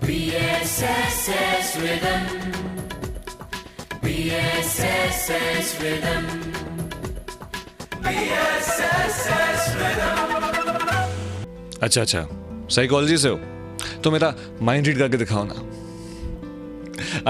BSSS Rhythm. BSSS Rhythm. BSSS Rhythm. अच्छा, psychology से हो तो मेरा माइंड रीड करके दिखाओ ना।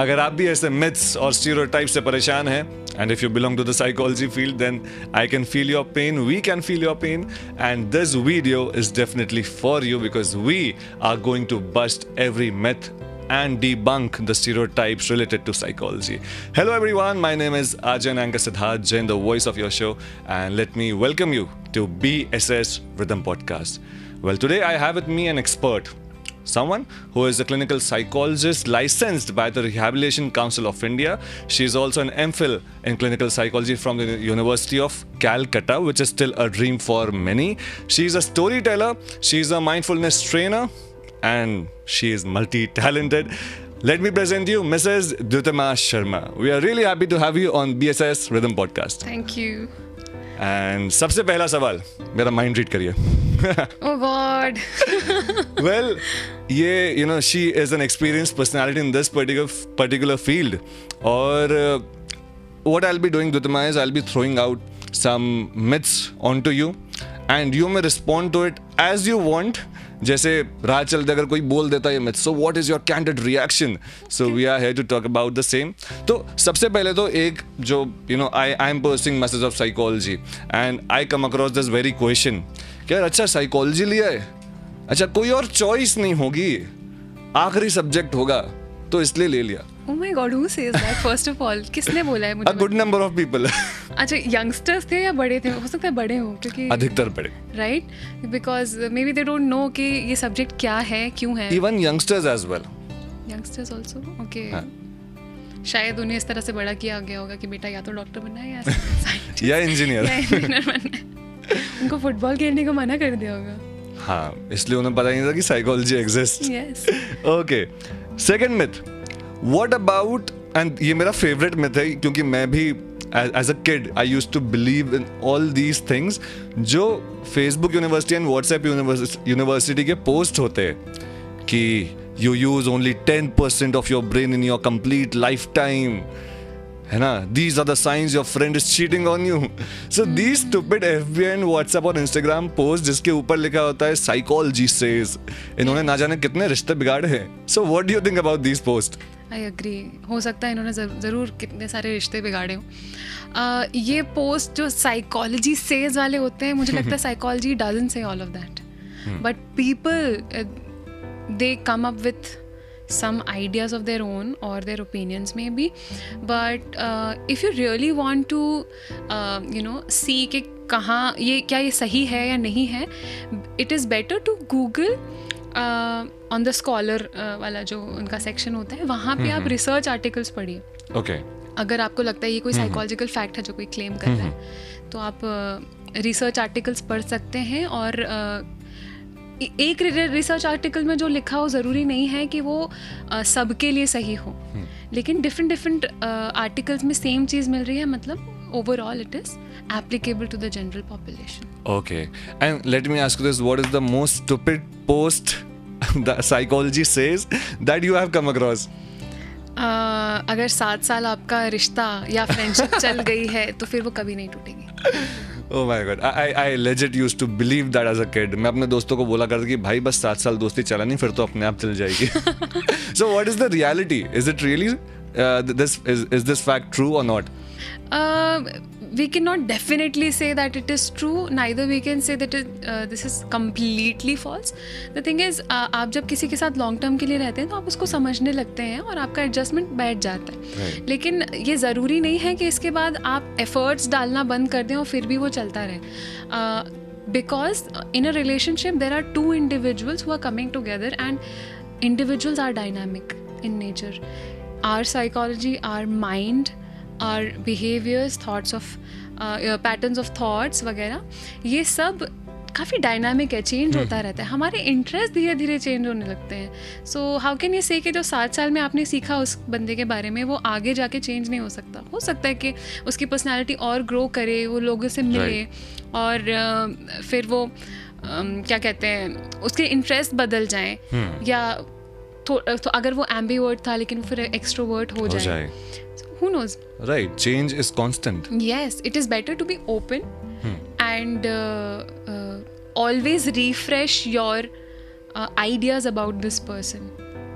अगर आप भी ऐसे मिथ्स और स्टीरियोटाइप से परेशान हैं, and if you belong to the psychology field, then I can feel your pain, we can feel your pain, and this video is definitely for you because we are going to bust every myth and debunk the stereotypes related to psychology. Hello everyone, my name is Ajan Anka Siddharth Jain, the voice of your show, and let me welcome you to BSS Rhythm Podcast. Well, today I have with me an expert, someone who is a clinical psychologist licensed by the Rehabilitation Council of India. She is also an MPhil in clinical psychology from the University of Calcutta, which is still a dream for many. She is a storyteller, she is a mindfulness trainer, and she is multi-talented. Let me present you Mrs. Dutama Sharma. We are really happy to have you on BSS Rhythm Podcast. Thank you. And सबसे पहला सवाल, मेरा mind read करिए. Oh God. Well, yeah, she is an experienced personality in this particular field. Or what I'll be doing, Dutama, is I'll be throwing out some myths onto you, and you may respond to it as you want. जैसे राह चलते अगर कोई बोल देता है myth, so what is your candid reaction? So we are here to talk about the same. तो सबसे पहले तो एक जो I am pursuing masters of psychology and I come across this very question कि यार अच्छा साइकोलॉजी लिया है, अच्छा कोई और चॉइस नहीं होगी, आखिरी सब्जेक्ट होगा तो इसलिए ले लिया. Oh my God, who says that? First of all, किसने बोला है मुझे? A good number of people. अच्छा, यंगस्टर्स थे या बड़े थे? हो सकता है बड़े हो क्योंकि अधिकतर बड़े. Right? Because maybe they don't know कि ये सब्जेक्ट क्या है, क्यों है. Even youngsters as well. Youngsters also? Okay. शायद उन्हें इस तरह से बड़ा किया गया होगा कि बेटा या तो डॉक्टर बनना है या इंजीनियर बनना है. उनको फुटबॉल खेलने को मना कर दिया होगा. हाँ, इसलिए उन्हें पता ही नहीं था कि psychology exist. Yes. Okay, second myth, what about, and ये मेरा फेवरेट मिथ है क्योंकि मैं भी as a kid I used to believe in all these things. जो Facebook university and WhatsApp university के पोस्ट होते हैं कि you use only 10% of your brain in your complete life time, है ना, these are the signs your friend is cheating on you. So these stupid FB and WhatsApp और Instagram post जिसके ऊपर लिखा होता है psychology says, इन्होंने ना जाने कितने रिश्ते बिगाड़े हैं. So what do you think about these posts? I agree. हो सकता है इन्होंने ज़रूर कितने सारे रिश्ते बिगाड़े हों. ये पोस्ट जो साइकोलॉजी सेज वाले होते हैं, मुझे लगता है psychology doesn't say all of that, but people they come up with some ideas of their own or their opinions maybe, but if you really want to see कि कहाँ क्या ये सही है या नहीं है, it is better to Google on the scholar वाला जो उनका सेक्शन होता है, वहाँ पे आप रिसर्च आर्टिकल्स पढ़िए. Okay. अगर आपको लगता है ये कोई साइकोलॉजिकल फैक्ट है जो कोई क्लेम कर रहा है, तो आप रिसर्च आर्टिकल्स पढ़ सकते हैं. और एक रिसर्च आर्टिकल में जो लिखा हो ज़रूरी नहीं है कि वो सबके लिए सही हो, लेकिन डिफरेंट आर्टिकल्स में सेम चीज़ मिल रही है, मतलब overall it is applicable to the general population. Okay, and let me ask you this, what is the most stupid post the psychology says that you have come across? अगर 7 साल आपका रिश्ता या friendship चल गई है तो फिर वो कभी नहीं टूटेगी. Oh my God, I legit used to believe that as a kid. मैं अपने दोस्तों को बोला करता कि भाई बस 7 साल दोस्ती चला नहीं, फिर तो अपने आप चल जाएगी. So what is the reality? Is it really is this fact true or not? We cannot definitely say that it is true. Neither we can say that this is completely false. The thing is, आप जब किसी के साथ long term के लिए रहते हैं तो आप उसको समझने लगते हैं और आपका एडजस्टमेंट बैठ जाता है. Right. लेकिन ये ज़रूरी नहीं है कि इसके बाद आप एफर्ट्स डालना बंद कर दें और फिर भी वो चलता रहे. Because in a relationship there are two individuals who are coming together, and individuals are dynamic in nature. Our psychology, our mind, our behaviors, thoughts of patterns of thoughts वगैरह, ये सब काफ़ी डायनामिक है, चेंज होता रहता है. हमारे interest धीरे धीरे चेंज होने लगते हैं. सो हाउ कैन यू से कि जो 7 साल में आपने सीखा उस बंदे के बारे में, वो आगे जाके चेंज नहीं हो सकता. हो सकता है कि उसकी पर्सनैलिटी और ग्रो करे, वो लोगों से मिले, और फिर वो क्या कहते हैं, उसके इंटरेस्ट बदल जाएं, या तो अगर वो एम्बीवर्ट था लेकिन फिर एक्सट्रोवर्ट हो जाए. Who knows? Right, change is constant. Yes, it is better to be open and always refresh your ideas about this person,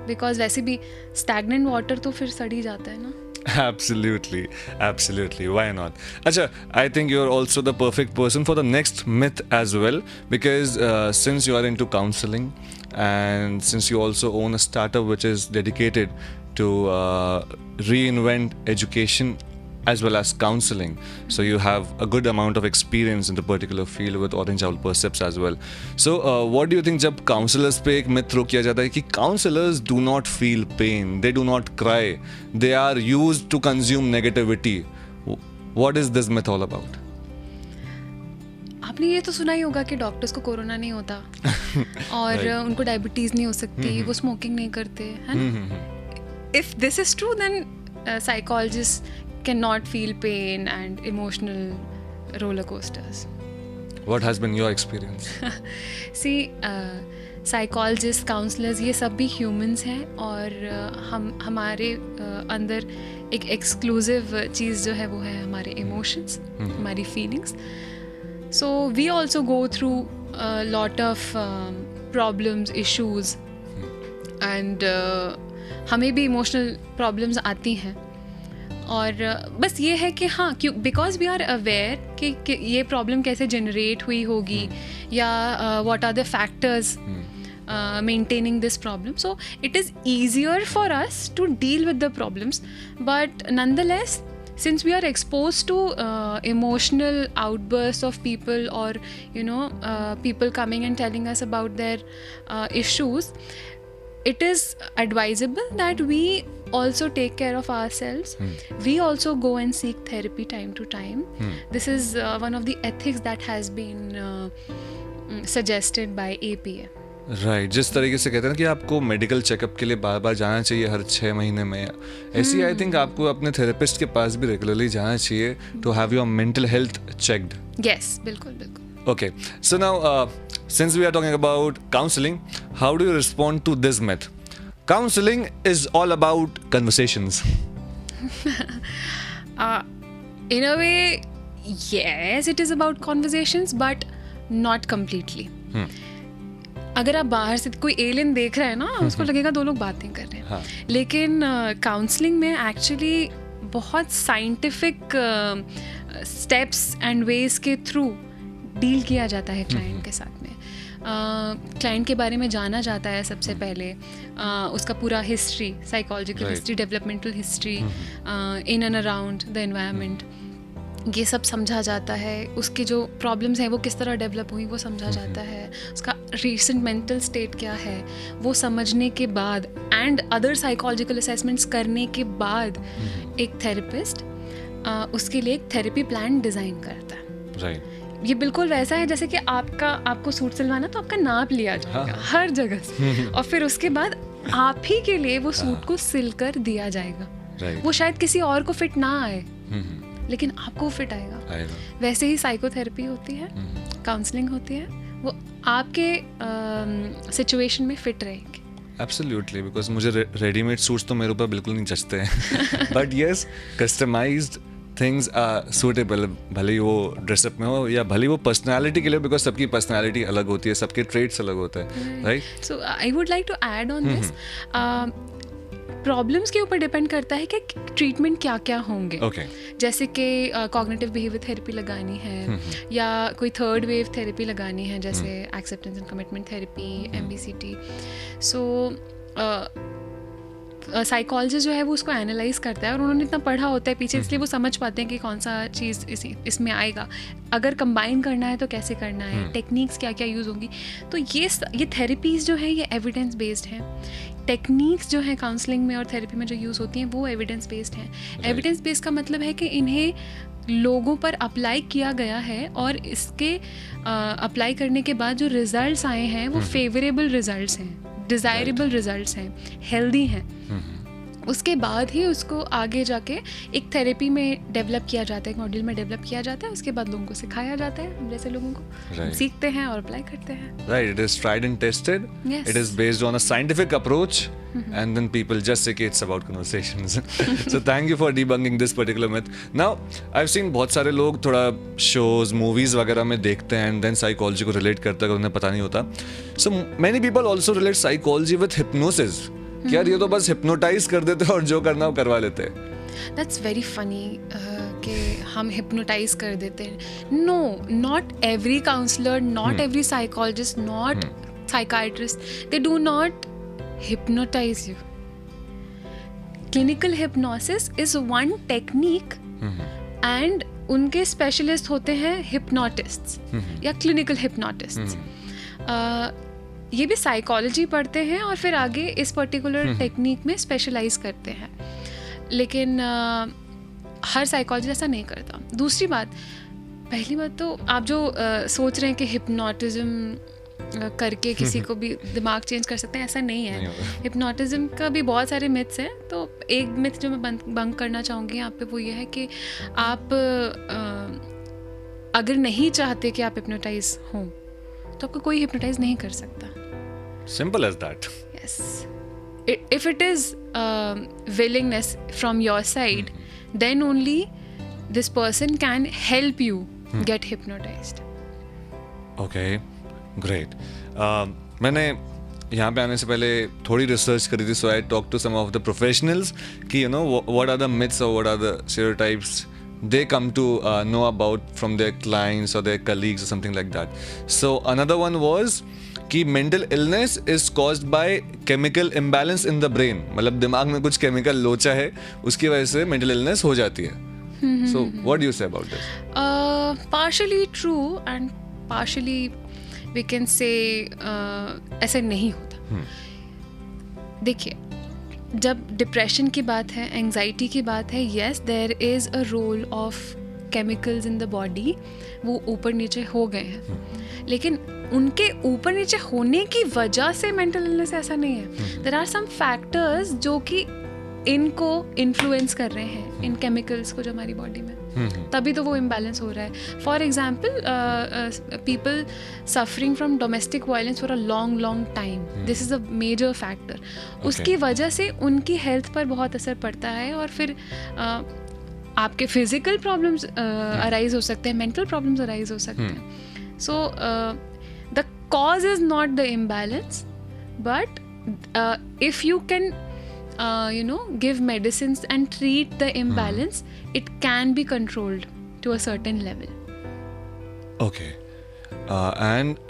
because वैसे भी stagnant water तो फिर सड़ ही जाता है ना. Absolutely, absolutely. Why not? Acha, I think you're also the perfect person for the next myth as well, because since you are into counseling and since you also own a startup which is dedicated to reinvent education as well as counseling, so you have a good amount of experience in the particular field with Orange Owl Percepts as well. So what do you think, जब counselors पे एक myth throw किया जाता है कि counselors do not feel pain, they do not cry, they are used to consume negativity, what is this myth all about? आपने ये तो सुना ही होगा कि डॉक्टर्स को कोरोना नहीं होता और उनको डायबिटीज नहीं हो सकती, वो स्मोकिंग नहीं करते, है ना. If this is true, then psychologists cannot feel pain and emotional roller coasters. What has been your experience? See, psychologists, counselors, ये सब भी humans हैं और हमारे अंदर एक exclusive चीज़ जो है वो है हमारे emotions, हमारी feelings. So we also go through a lot of problems, issues, and हमें भी इमोशनल प्रॉब्लम्स आती हैं. और बस ये है कि हाँ, क्यों, बिकॉज वी आर अवेयर कि ये प्रॉब्लम कैसे जनरेट हुई होगी या what are the factors maintaining this problem, so it is easier for us to deal with the problems. But nonetheless, since we are exposed to emotional outbursts of people, or people coming and telling us about their issues, it is advisable that we also take care of ourselves. We also go and seek therapy time to time. This is one of the ethics that has been suggested by APA. Right, जिस तरीके से कहते हैं कि आपको medical checkup के लिए बार बार जाना चाहिए हर 6 महीने में, ऐसी आई थिंक आपको अपने थेरेपिस्ट के पास भी रेगुलरली जाना चाहिए to have your mental health checked. Yes, बिल्कुल बिल्कुल. Okay, so now since we are talking about counseling, how do you respond to this myth? Counseling is all about conversations. In a way, yes, it is about conversations, but not completely. अगर आप बाहर से कोई alien देख रहे हैं ना, उसको लगेगा दो लोग बातें कर रहे हैं. हाँ. लेकिन काउंसलिंग में एक्चुअली बहुत साइंटिफिक स्टेप्स एंड वेज के थ्रू डील किया जाता है क्लाइंट के साथ में. क्लाइंट के बारे में जाना जाता है सबसे पहले, उसका पूरा history, psychological history, developmental history, in and around the environment, ये सब समझा जाता है. उसकी जो प्रॉब्लम्स हैं वो किस तरह डेवलप हुई वो समझा जाता है. उसका रीसेंट मेंटल स्टेट क्या है वो समझने के बाद एंड अदर साइकोलॉजिकल असेसमेंट्स करने के बाद एक थेरेपिस्ट उसके लिए एक थेरेपी प्लान डिज़ाइन करता है. राइट. ये बिल्कुल वैसा है जैसे कि आपको सूट सिलवाना तो आपका नाप लिया जाएगा हर जगह से और फिर उसके बाद आप ही के लिए वो सूट को सिल कर दिया जाएगा. वो शायद किसी और को फिट ना आए लेकिन आपको फिट आएगा. वैसे ही साइकोथेरेपी होती है, काउंसलिंग होती है, वो आपके सिचुएशन में फिट रहेंगे. एब्सोल्युटली, बिकॉज मुझे रेडीमेड सूट्स तो मेरे ऊपर बिल्कुल नहीं जचते हैं. But yes, customised things are suitable, भले ही वो ड्रेसअप में हो या भले ही वो पर्सनैलिटी के लिए, बिकॉज सबकी पर्सनैलिटी अलग होती है, सबके ट्रेट्स अलग होते हैं. Right. So I would like to add on this, problems के ऊपर डिपेंड करता है कि ट्रीटमेंट क्या क्या होंगे. जैसे कि कॉग्निटिव बिहेवियर थेरेपी लगानी है या कोई थर्ड वेव थेरेपी लगानी है, जैसे acceptance and commitment therapy, MBCT. So psychologist जो है वो उसको एनालाइज करता है और उन्होंने इतना पढ़ा होता है पीछे, इसलिए वो समझ पाते हैं कि कौन सा चीज़ इसमें आएगा, अगर कंबाइन करना है तो कैसे करना है, टेक्निक्स क्या क्या यूज़ होंगी. तो ये थेरेपीज़ जो है ये एविडेंस बेस्ड हैं. टेक्निक्स जो है काउंसलिंग में और थेरेपी में जो यूज़ होती हैं वो एविडेंस बेस्ड हैं. एविडेंस बेस्ड का मतलब है कि इन्हें लोगों पर अप्लाई किया गया है और इसके अप्लाई करने के बाद जो रिजल्ट्स आए हैं वो फेवरेबल रिजल्ट्स हैं, डिज़ायरेबल रिजल्ट्स हैं, हेल्दी हैं. उसके बाद ही उसको आगे जाके एक थेरेपी में डेवलप किया जाता है, एक मॉड्यूल में डेवलप किया जाता है, उसके बाद लोगों को सिखाया जाता है, हम जैसे लोगों को Right. सीखते हैं और अप्लाई करते हैं. Right, it is tried and tested. Yes. It is based on a scientific approach, and then people just say कि it's about conversations. So thank you for debunking this particular myth. Now, I've seen बहुत सारे लोग थोड़ा shows, movies वगैरह में देखते हैं and then psychology को relate करते हैं अगर उन्हें पता नहीं होता. So many people also relate psychology with hypnosis. कि यार ये तो बस hypnotize कर देते हैं और जो करना वो करवा लेते हैं. That's very funny कि हम hypnotize कर देते हैं. No, not every counselor, not every psychologist, not psychiatrist, they do not hypnotize you. Clinical hypnosis is one technique and उनके specialist होते हैं hypnotists या clinical hypnotists. ये भी साइकोलॉजी पढ़ते हैं और फिर आगे इस पर्टिकुलर टेक्निक में स्पेशलाइज करते हैं, लेकिन हर साइकोलॉजी ऐसा नहीं करता. दूसरी बात, पहली बात तो आप जो सोच रहे हैं कि हिप्नोटिज्म करके किसी को भी दिमाग चेंज कर सकते हैं, ऐसा नहीं है. हिप्नोटिज्म का भी बहुत सारे मिथ्स हैं. तो एक मिथ जो मैं बंक करना चाहूँगी यहाँ पे वो ये है कि आप अगर नहीं चाहते कि आप हिप्नोटाइज हों तो आपको कोई हिप्नोटाइज नहीं कर सकता. Simple as that. Yes. If it is willingness from your side, then only this person can help you get hypnotized. Okay, great. मैंने यहाँ पे आने से पहले थोड़ी रिसर्च करी थी, so I talked to some of the professionals कि you know what are the myths or what are the stereotypes they come to know about from their clients or their colleagues or something like that. So another one was कि mental illness is caused by chemical imbalance in the brain. मतलब दिमाग में कुछ chemical लोचा है, उसकी वजह से mental illness हो जाती है. So what do you say about this? Partially true and partially we can say ऐसे नहीं होता. देखिए, जब डिप्रेशन की बात है, एंजाइटी की बात है, yes there is a role of chemicals in the body. वो ऊपर नीचे हो गए हैं, लेकिन उनके ऊपर नीचे होने की वजह से मेंटल इलनेस ऐसा नहीं है. देयर आर सम फैक्टर्स जो कि इनको इन्फ्लुएंस कर रहे हैं, इन केमिकल्स को जो हमारी बॉडी में, तभी तो वो इम्बैलेंस हो रहा है. For example, people suffering from domestic violence for a long time, this is a major factor. उसकी वजह से उनकी हेल्थ पर बहुत असर पड़ता है और फिर आपके फिजिकल प्रॉब्लम्स अराइज हो सकते हैं, मेंटल प्रॉब्लम्स अराइज हो सकते हैं. So the cause is not the imbalance, but if you can give medicines and treat the imbalance, it can be controlled to a certain level. Okay. And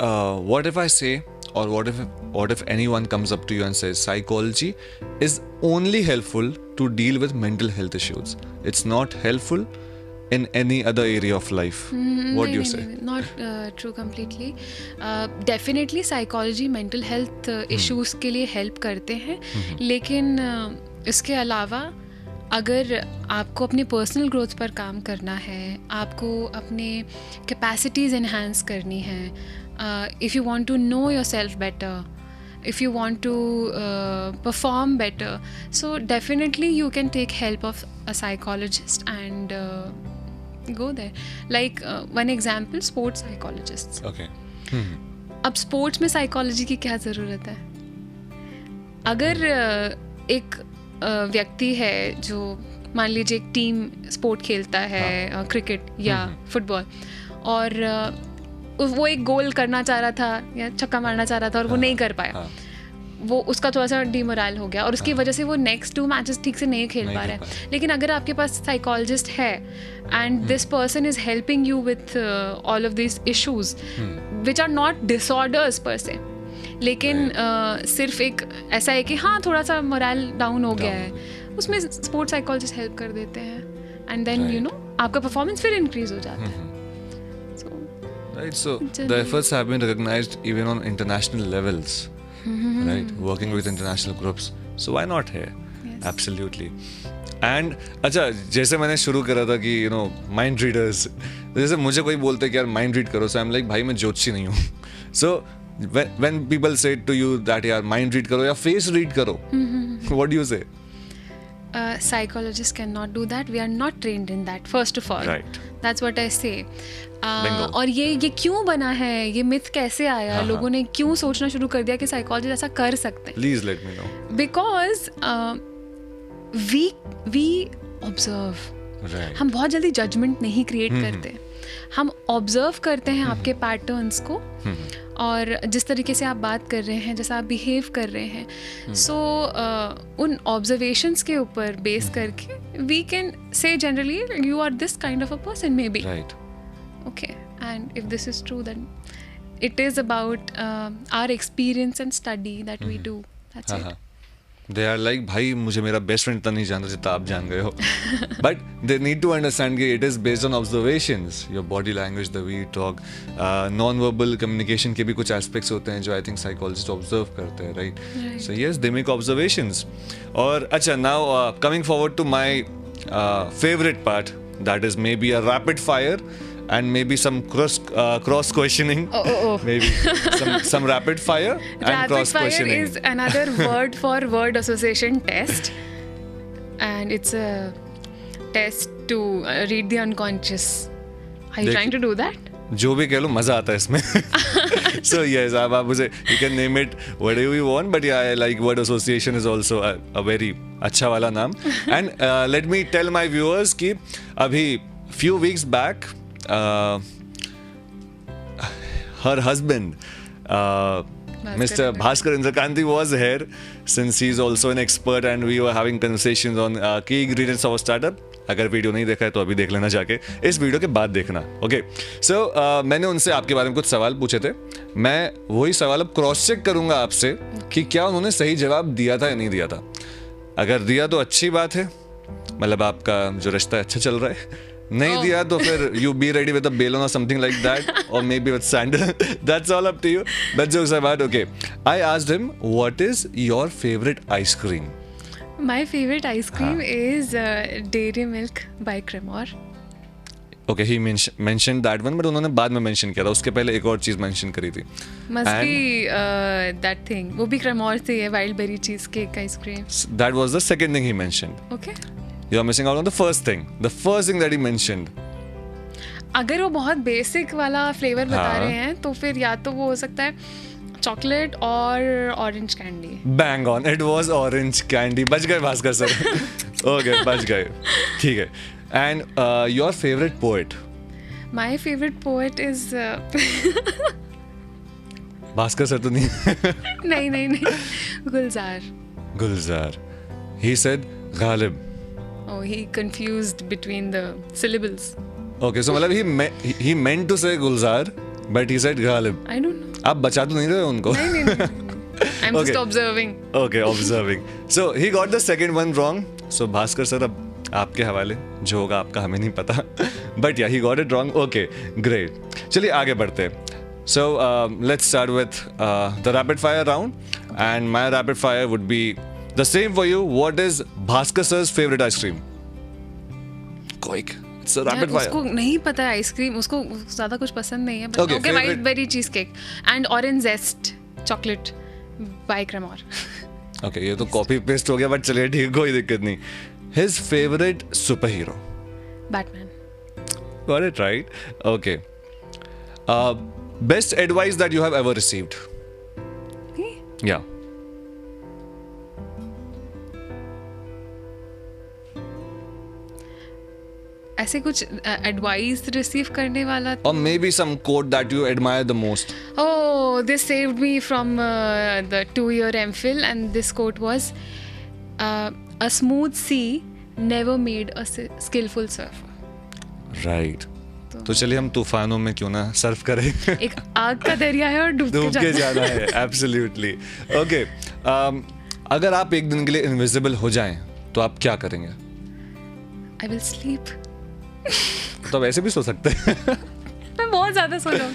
what if I say, or what if anyone comes up to you and says psychology is only helpful to deal with mental health issues, it's not helpful in any other area of life? What do you say? Not true completely. Definitely psychology mental health issues के लिए help करते हैं, लेकिन इसके अलावा अगर आपको अपनी पर्सनल ग्रोथ पर काम करना है, आपको अपने कैपेसिटीज़ एनहांस करनी है, if you want to know yourself better, if you want to perform better, so definitely you can take help of a psychologist and go there. Like one example, sports psychologists. Okay. अब sports में psychology की क्या ज़रूरत है? अगर एक व्यक्ति है जो मान लीजिए एक टीम स्पोर्ट खेलता है, क्रिकेट या फुटबॉल, और वो एक गोल करना चाह रहा था या छक्का मारना चाह रहा था और वो नहीं कर पाया, वो उसका थोड़ा सा डिमोरल हो गया और उसकी वजह से वो नेक्स्ट 2 मैचेस ठीक से नहीं खेल पा रहा है. लेकिन अगर आपके पास साइकोलॉजिस्ट है and this person is helping you with all of this issues which are not disorders per se, लेकिन सिर्फ एक ऐसा है कि हाँ थोड़ा सा मोरल डाउन हो गया है, उसमें स्पोर्ट्स साइकोलॉजिस्ट हेल्प कर देते हैं एंड देन यू नो आपका परफॉर्मेंस फिर इंक्रीज हो जाता है. Right, so the efforts have been recognized even on international levels. Right, working with international groups, so why not here? Yes. Absolutely. And अच्छा, जैसे मैंने शुरू करा था कि माइंड रीडर्स, जैसे मुझे कोई बोलता है कि यार माइंड रीड करो, so I'm like भाई मैं ज्योतिषी नहीं हूँ. So when people say to you that यार माइंड रीड करो या फेस रीड करो, what do you say? psychologists cannot do that. We are not trained in that, first of all. Right. That's what I say. Bingo. और ये क्यों बना है, ये मिथ कैसे आया, हाँ, लोगों ने क्यों सोचना शुरू कर दिया कि साइकोलॉजिस्ट ऐसा कर सकते हैं? Please let me know. Because we observe. Right. हम बहुत जल्दी जजमेंट नहीं क्रिएट करते, हम ऑब्जर्व करते हैं आपके पैटर्न्स को और जिस तरीके से आप बात कर रहे हैं, जैसा आप बिहेव कर रहे हैं, सो उन ऑब्जर्वेशंस के ऊपर बेस करके we can say generally you are this kind of a person maybe. Right. Okay, and if this is true, then it is about our experience and study that we do. That's it. They are like, भाई मुझे मेरा best friend इतना नहीं जानता जितना आप जान गए हो. But they need to understand कि it is based on observations, your body language, the way you talk, non-verbal communication के भी कुछ aspects होते हैं जो I think psychologists observe करते हैं, right? So yes, they make observations. और अच्छा, now coming forward to my favorite part, that is maybe a rapid fire. And maybe some cross questioning. Maybe some rapid fire and Rapid cross fire questioning. is another word for word association test, and it's a test to read the unconscious. Are you trying to do that? जो भी कह लो मजा आता है इसमें. So yes, आप उसे you can name it whatever you want, but yeah, I like word association is also a very अच्छा वाला नाम. And let me tell my viewers कि अभी few weeks back her husband Mr. Bhaskar Indrakanti was here, since he is also an expert, and we were having conversations on key ingredients of a startup. अगर video नहीं देखा है तो अभी देख लेना जाके, इस वीडियो के बाद देखना. ओके, सो मैंने उनसे आपके बारे में कुछ सवाल पूछे थे. मैं वही सवाल अब क्रॉस चेक करूंगा आपसे कि क्या उन्होंने सही जवाब दिया था या नहीं दिया था. अगर दिया तो अच्छी बात है, मतलब आपका जो रिश्ता अच्छा चल रहा है. नहीं दिया तो फिर you be ready with a balloon or something like that, or maybe with sandal. That's all up to you. But jokes apart, okay. I asked him, what is your favorite ice cream? My favorite ice cream is Dairy Milk by Cremor. Okay, he mentioned that one, but उन्होंने बाद में mention किया था. उसके पहले एक और चीज mention करी थी. Must be that thing. वो भी Cremor से है, wild berry cheesecake ice cream. That was the second thing he mentioned. Okay. You're missing out on the first thing. The first thing that he mentioned. अगर वो बहुत basic वाला flavour बता रहे हैं तो फिर या तो वो हो सकता है चॉकलेट और orange candy. Bang on. It was orange candy. बच गए भास्कर सर. Okay, बच गए. ठीक है. And your favorite poet? My favorite poet is Bhaskar sir तो नहीं. नहीं गुलजार. Gulzar. He said Ghalib. Oh, he confused between the syllables. Okay, so मतलब he meant to say Gulzar, but he said Ghalib. I don't know. आप बचा तो नहीं रहे उनको? नहीं. I'm just Okay. observing. Okay, observing. So he got the second one wrong. So Bhaskar sir अब आपके हवाले, जो होगा आपका हमें नहीं पता. But yeah, he got it wrong. Okay, great. चलिए आगे बढ़ते हैं. So let's start with the rapid fire round, and my rapid fire would be the same for you. What is Bhaskar sir's favorite ice cream? Quick. It's a rapid fire. उसको नहीं पता है ice cream, उसको ज्यादा कुछ पसंद नहीं है. Okay, Okay, favorite- wild berry cheesecake and orange zest chocolate by Cremor. Okay, ये तो कॉपी पेस्ट हो गया, बट चलिए ठीक, कोई दिक्कत नहीं. His favorite superhero. Batman. Got it right. Okay. Best advice that you have ever received. Me? Yeah. ऐसे कुछ एडवाइस रिसीव करने वाला. Or maybe some quote that you admire the most. Oh, this saved me from the 2-year MPhil, and this quote was, "A smooth sea never made a skillful surfer." Right. तो चलिए हम तूफानों में क्यों ना Surf करें. एक आग का दरिया है और डूब के जाना है. Absolutely. Okay. अगर आप एक दिन के लिए इनविजिबल हो जाएं तो आप क्या करेंगे? I will sleep. तो आप ऐसे भी सो सकते हैं. मैं बहुत ज्यादा सो रहा हूँ.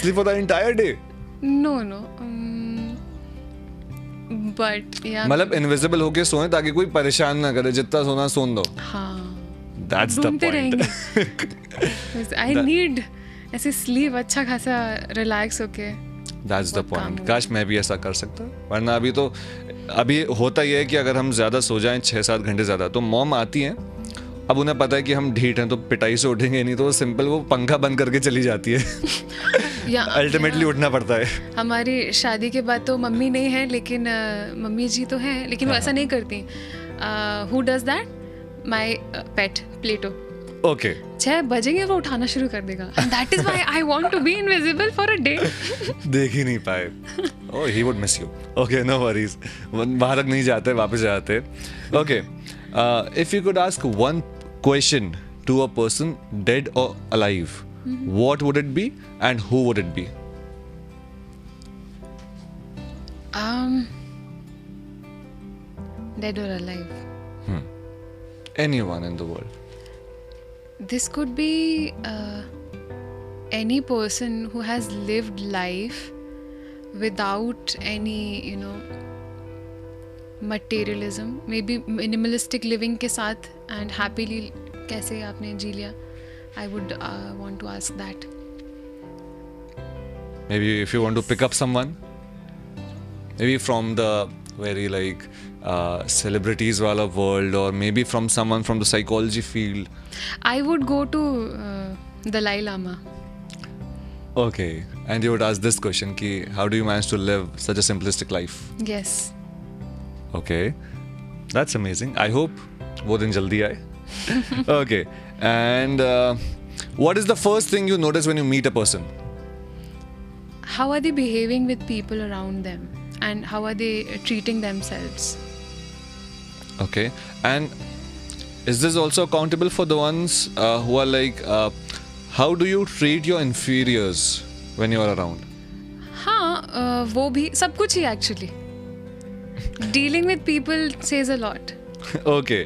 Sleep for the entire day. No. But yeah. मतलब इनविजिबल होके सोए ताकि कोई परेशान ना करे, जितना सोना सोन दो. हाँ. That's the ढूंढते point. रहेंगे. I need ऐसे स्लीप अच्छा खासा रिलैक्स होके. दैट्स द बहुत काम पॉइंट. हुआ. काश मैं भी ऐसा कर सकता, वरना अभी होता ये है कि अगर हम ज़्यादा सो जाएं 6-7 घंटे ज़्यादा, तो मॉम आती हैं, अब उन्हें पता है कि हम ढीठ हैं तो पिटाई से उठेंगे नहीं, तो सिंपल वो पंखा बंद करके चली जाती है. या अल्टीमेटली उठना पड़ता है. हमारी शादी के बाद तो मम्मी नहीं है, लेकिन मम्मी जी तो हैं, लेकिन वो ऐसा नहीं करती. Who does that? My pet Plato. Okay. 6 बजेंगे वो उठाना शुरू कर देगा. That is why I want to be invisible for a day. देख ही नहीं पाए. Oh, he would miss you. Okay, no worries. बाहर तक नहीं जाते, वापस जाते. Okay, if you could ask one question to a person dead और alive, what would it be and who would it be? Dead or alive? Anyone in the world. This could be any person who has lived life without any, materialism. Maybe minimalistic living के साथ and happily कैसे आपने जी लिया. I would want to ask that. Maybe if you want to pick up someone, maybe from the very celebrities wala world, or maybe from someone from the psychology field. I would go to Dalai Lama. Okay, and you would ask this question ki, how do you manage to live such a simplistic life? Yes. Okay, that's amazing. I hope wo din jaldi aaye. Okay, and what is the first thing you notice when you meet a person? How are they behaving with people around them, and how are they treating themselves? Okay, and is this also accountable for the ones who are how do you treat your inferiors when you are around? हाँ, वो भी सब कुछ ही actually. Dealing with people says a lot. Okay,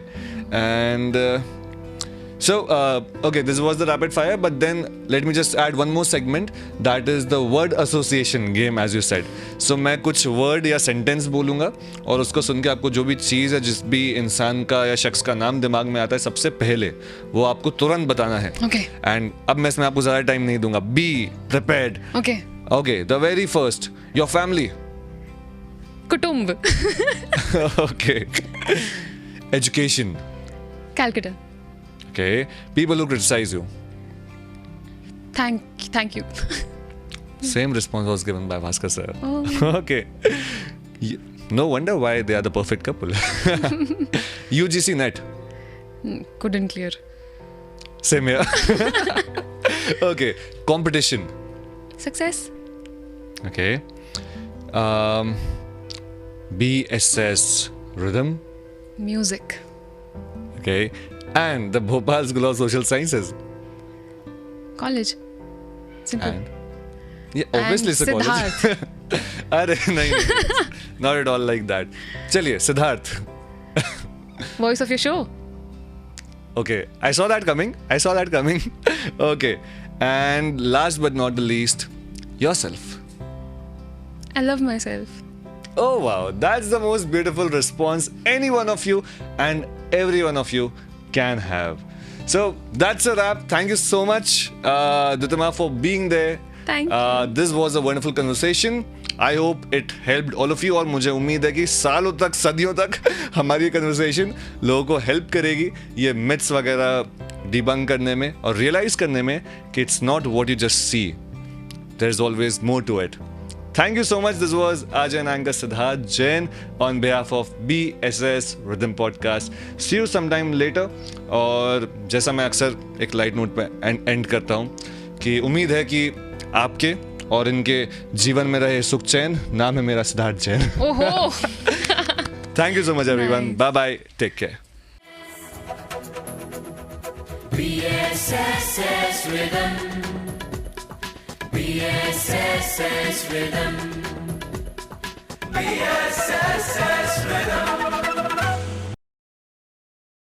and okay, this was the rapid fire, but then let me just add one more segment, that is the word association game, as you said. So मैं कुछ word या sentence बोलूँगा और उसको सुन के आपको जो भी चीज़ है, जिस भी इंसान का या शख्स का नाम दिमाग में आता है सबसे पहले, वो आपको तुरंत बताना है. Okay. And अब मैं इसमें आपको ज़्यादा टाइम नहीं दूंगा. Be prepared. Okay. Okay, the very first, your family. कुटुंब. Okay. Education. Calcutta. Okay. People who criticize you. Thank you. Same response was given by Bhaskar sir. Oh. Okay. No wonder why they are the perfect couple. UGC net. Couldn't clear. Same here. Okay. Competition. Success. Okay. BSS rhythm. Music. Okay. And the Bhopal School of Social Sciences. College. Simple. And yeah, obviously And it's a college. अरे नहीं, not at all like that. चलिए, Siddharth. Voice of your show. Okay, I saw that coming. Okay, and last but not the least, yourself. I love myself. Oh wow, that's the most beautiful response any one of you and every one of you can have. So that's a wrap. Thank you so much, Dutama, for being there. Thank you. This was a wonderful conversation. I hope it helped all of you, और मुझे उम्मीद है कि सालों तक, सदियों तक हमारी कन्वर्सेशन लोगों को हेल्प करेगी ये मिथ्स वगैरह डिबंक करने में और रियलाइज करने में कि it's not what you just see, there is always more to it. Thank you so much. This was Ajay and Anchor Siddharth Jain on behalf of BSS Rhythm Podcast. See you sometime later. और जैसा मैं अक्सर एक light note पे and करता हूँ कि उम्मीद है कि आपके और इनके जीवन में रहे सुख चैन. नाम है मेरा सिद्धार्थ जैन. ओहो. Thank you so much everyone. Nice. Bye bye. Take care. BSS Rhythm. BSS Rhythm. BSS Rhythm.